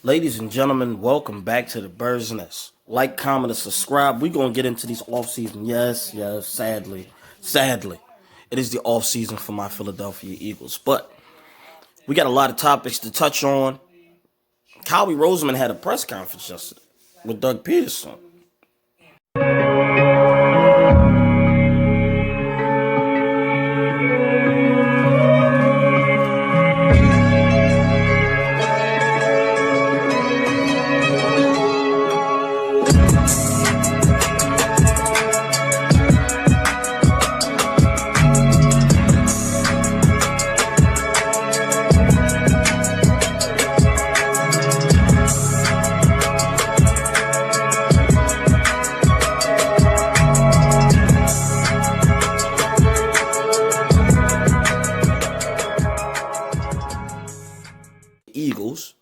Ladies and gentlemen, welcome back to the Bird's Nest. Like, comment, and subscribe. We're going to get into these off-season. Yes, sadly, it is the off-season for my Philadelphia Eagles. But we got a lot of topics to touch on. Howie Roseman had a press conference yesterday with Doug Peterson. Eagles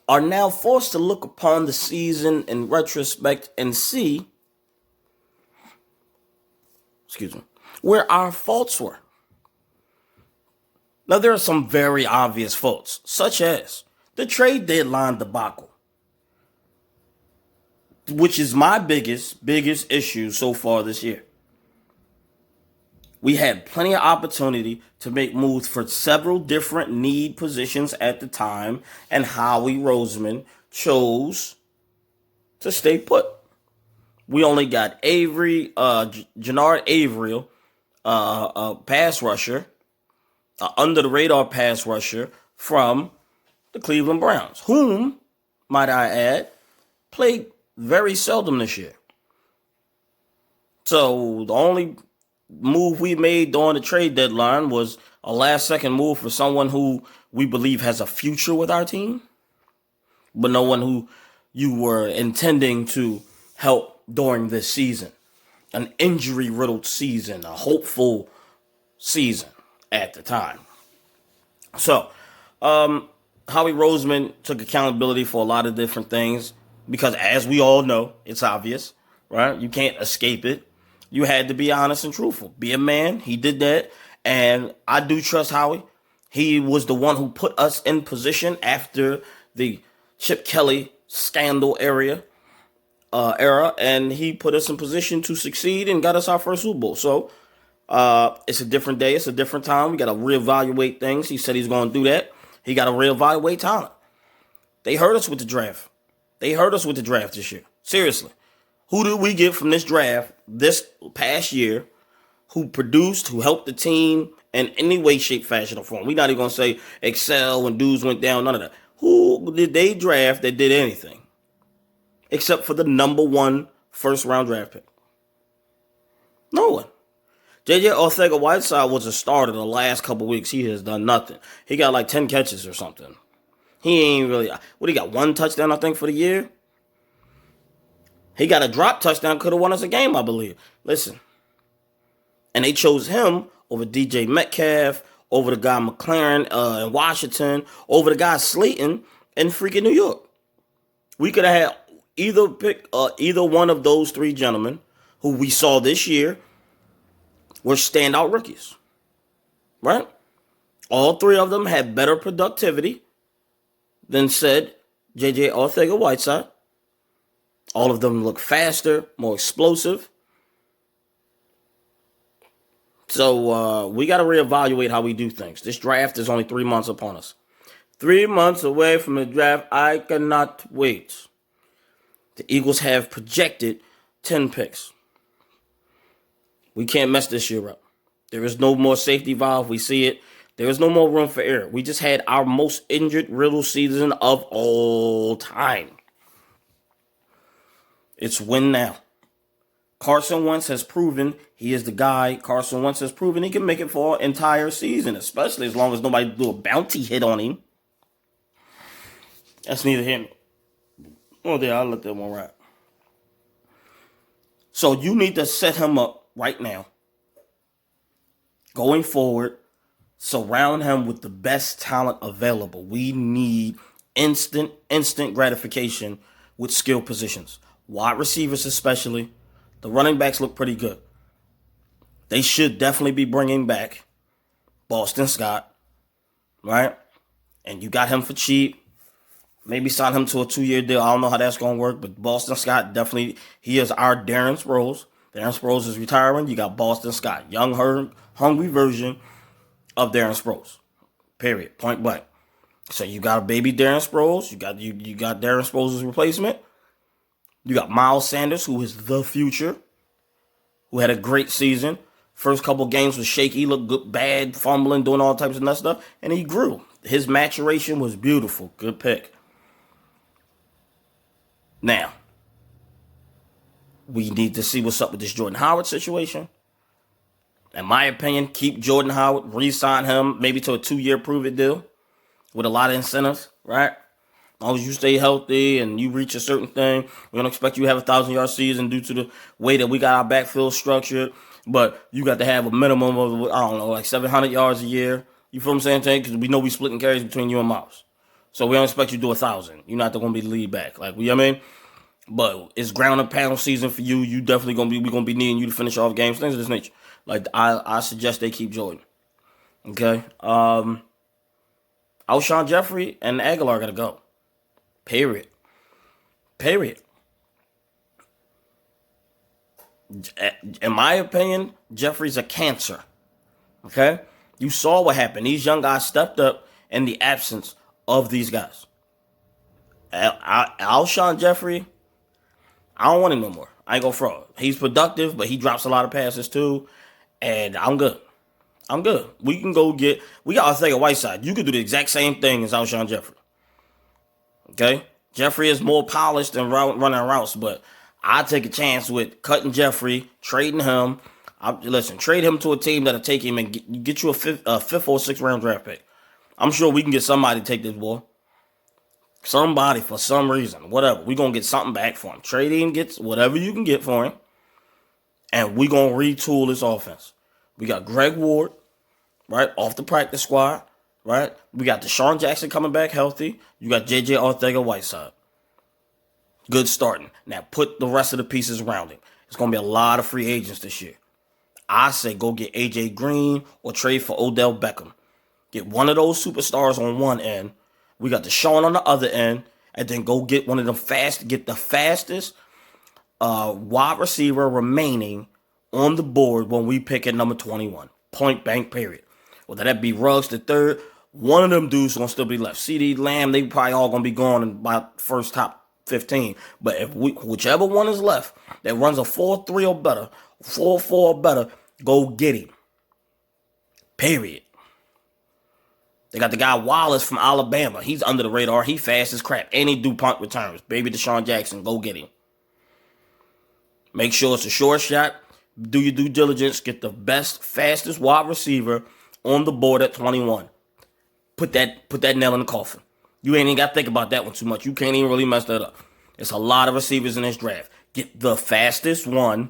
are now forced to look upon the season in retrospect and see, where our faults were. Now, there are some very obvious faults, such as the trade deadline debacle, which is my biggest issue so far this year. We had plenty of opportunity to make moves for several different need positions at the time, and Howie Roseman chose to stay put. We only got Jannard Averill, a pass rusher, under the radar pass rusher from the Cleveland Browns, whom, might I add, played very seldom this year. So the only move we made during the trade deadline was a last-second move for someone who we believe has a future with our team, but no one who you were intending to help during this season. An injury-riddled season, a hopeful season at the time. So, Howie Roseman took accountability for a lot of different things because, as we all know, it's obvious, right? You can't escape it. You had to be honest and truthful. Be a man. He did that. And I do trust Howie. He was the one who put us in position after the Chip Kelly scandal era. And he put us in position to succeed and got us our first Super Bowl. So it's a different day. It's a different time. We got to reevaluate things. He said he's going to do that. He got to reevaluate talent. They hurt us with the draft. This year. Seriously. Who did we get from this draft this past year who produced, who helped the team in any way, shape, fashion, or form? We're not even going to say excel when dudes went down, none of that. Who did they draft that did anything? Except for the number one first-round draft pick. No one. J.J. Arcega-Whiteside was a starter the last couple weeks. He has done nothing. He got like 10 catches or something. He ain't really... he got? One touchdown, I think, for the year? He got a drop touchdown, could have won us a game, I believe. Listen. And they chose him over DJ Metcalf, over the guy McLaren in Washington, over the guy Slayton in freaking New York. We could have had either one of those three gentlemen who we saw this year were standout rookies. Right? All three of them had better productivity than said J.J. Arcega-Whiteside. All of them look faster, more explosive. So we got to reevaluate how we do things. This draft is only 3 months upon us. 3 months away from the draft. I cannot wait. The Eagles have projected 10 picks. We can't mess this year up. There is no more safety valve. We see it. There is no more room for error. We just had our most injured riddle season of all time. It's win now. Carson Wentz has proven he is the guy. Carson Wentz has proven he can make it for an entire season, especially as long as nobody do a bounty hit on him. That's neither him. Oh, there, I'll let that one ride. So you need to set him up right now. Going forward, surround him with the best talent available. We need instant gratification with skill positions. Wide receivers especially. The running backs look pretty good. They should definitely be bringing back Boston Scott, right? And you got him for cheap. Maybe sign him to a 2-year deal. I don't know how that's going to work, but Boston Scott definitely, he is our Darren Sproles. Darren Sproles is retiring. You got Boston Scott, young, hungry version of Darren Sproles. Period. Point blank. So you got a baby Darren Sproles. You got Darren Sproles' replacement. You got Miles Sanders, who is the future, who had a great season. First couple games was shaky, looked good, bad, fumbling, doing all types of nut stuff, and he grew. His maturation was beautiful. Good pick. Now, we need to see what's up with this Jordan Howard situation. In my opinion, keep Jordan Howard, re-sign him, maybe to a 2-year prove-it deal with a lot of incentives, right? As long as you stay healthy and you reach a certain thing, we don't expect you to have a 1,000-yard season due to the way that we got our backfield structured. But you got to have a minimum of, I don't know, like 700 yards a year. You feel what I'm saying? Because we know we splitting carries between you and Miles. So we don't expect you to do 1,000. You're not going to be the lead back. Like, you know what I mean? But it's ground and pound season for you. You definitely we're gonna be needing you to finish off games, things of this nature. Like I suggest they keep Jordan. Okay. Alshon Jeffrey and Aguilar gotta go. Period. In my opinion, Jeffrey's a cancer. Okay? You saw what happened. These young guys stepped up in the absence of these guys. Alshon Jeffrey, I don't want him no more. I ain't gonna fraud. He's productive, but he drops a lot of passes too. And I'm good. We can go we got Arthur Whiteside. You could do the exact same thing as Alshon Jeffrey. Okay? Jeffrey is more polished and running routes, but I take a chance with cutting Jeffrey, trading him. Trade him to a team that'll take him and get you a fifth or sixth round draft pick. I'm sure we can get somebody to take this boy. Somebody for some reason, whatever. We're going to get something back for him. Trade him, get whatever you can get for him. And we're going to retool this offense. We got Greg Ward, right, off the practice squad, right? We got Deshaun Jackson coming back healthy. You got J.J. Arcega-Whiteside. Good starting. Now put the rest of the pieces around him. It's going to be a lot of free agents this year. I say go get A.J. Green or trade for Odell Beckham. Get one of those superstars on one end. We got Deshaun on the other end, and then go get one of them get the fastest wide receiver remaining on the board when we pick at number 21. Point blank, period. Whether that be Ruggs the third, one of them dudes gonna still be left. CD Lamb, they probably all gonna be gone by first top 15. But if whichever one is left that runs a 4-3 or better, 4-4 or better, go get him. Period. They got the guy Wallace from Alabama. He's under the radar. He fast as crap. And he do punt returns. Baby Deshaun Jackson, go get him. Make sure it's a short shot. Do your due diligence. Get the best, fastest wide receiver on the board at 21. Put that nail in the coffin. You ain't even got to think about that one too much. You can't even really mess that up. It's a lot of receivers in this draft. Get the fastest one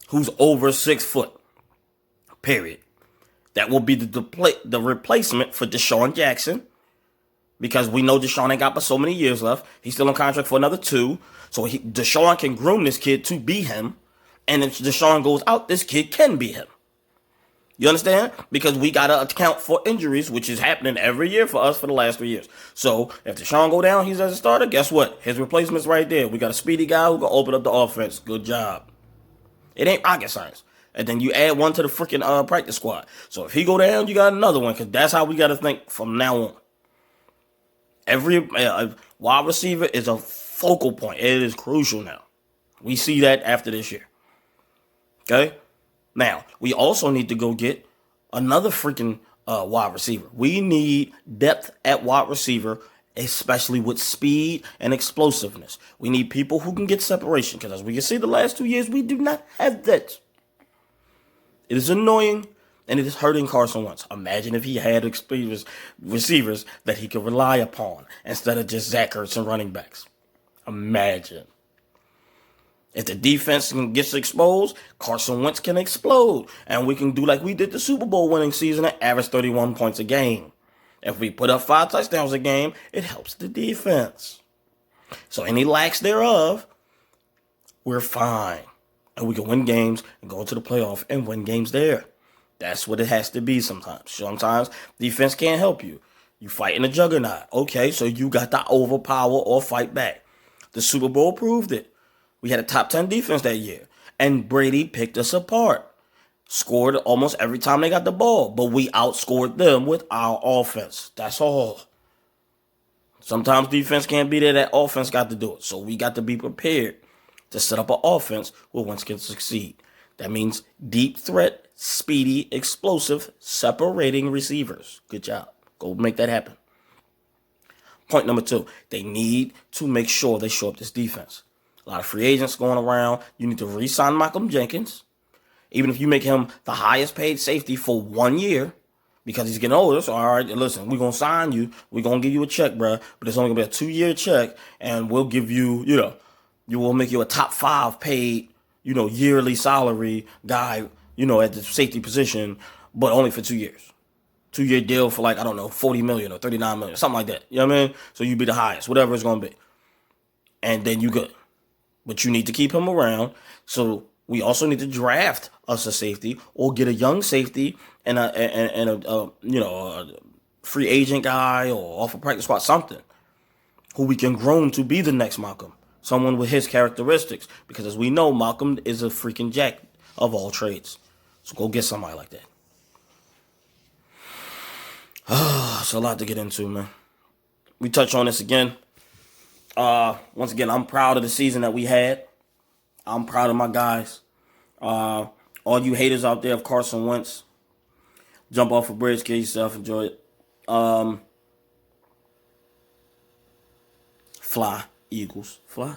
who's over 6 foot. Period. That will be the replacement for Deshaun Jackson, because we know Deshaun ain't got but so many years left. He's still on contract for another 2. So Deshaun can groom this kid to be him. And if Deshaun goes out, this kid can be him. You understand? Because we got to account for injuries, which is happening every year for us for the last 3 years. So if Deshaun go down, he's as a starter, guess what? His replacement's right there. We got a speedy guy who can open up the offense. Good job. It ain't rocket science. And then you add one to the freaking practice squad. So if he go down, you got another one, because that's how we got to think from now on. Every wide receiver is a focal point. It is crucial now. We see that after this year. Okay? Now, we also need to go get another freaking wide receiver. We need depth at wide receiver, especially with speed and explosiveness. We need people who can get separation, because as we can see the last 2 years, we do not have that. It is annoying, and it is hurting Carson Wentz. Imagine if he had receivers that he could rely upon instead of just Zach Ertz and running backs. Imagine. If the defense gets exposed, Carson Wentz can explode. And we can do like we did the Super Bowl winning season and average 31 points a game. If we put up 5 touchdowns a game, it helps the defense. So any lacks thereof, we're fine. And we can win games and go into the playoff and win games there. That's what it has to be sometimes. Sometimes defense can't help you. You fighting a juggernaut. Okay, so you got to overpower or fight back. The Super Bowl proved it. We had a top 10 defense that year. And Brady picked us apart. Scored almost every time they got the ball. But we outscored them with our offense. That's all. Sometimes defense can't be there. That offense got to do it. So we got to be prepared to set up an offense where Wentz can succeed. That means deep threat, speedy, explosive, separating receivers. Good job. Go make that happen. Point number 2, they need to make sure they show up this defense. A lot of free agents going around. You need to re-sign Malcolm Jenkins. Even if you make him the highest paid safety for 1 year, because he's getting older. So, all right, listen, we're going to sign you. We're going to give you a check, bro. But it's only going to be a 2-year check. And we'll give you, you will make you a top 5 paid, yearly salary guy, at the safety position, but only for 2 years. 2-year deal for like, I don't know, 40 million or 39 million, something like that. You know what I mean? So you be the highest, whatever it's going to be. And then you good. But you need to keep him around. So we also need to draft us a safety or get a young safety and a free agent guy or off a practice squad, something who we can groom to be the next Malcolm. Someone with his characteristics. Because as we know, Malcolm is a freaking jack of all trades. So go get somebody like that. It's a lot to get into, man. We touch on this again. Once again, I'm proud of the season that we had. I'm proud of my guys. All you haters out there of Carson Wentz, jump off a bridge, kill yourself, enjoy it. Fly, Eagles, fly.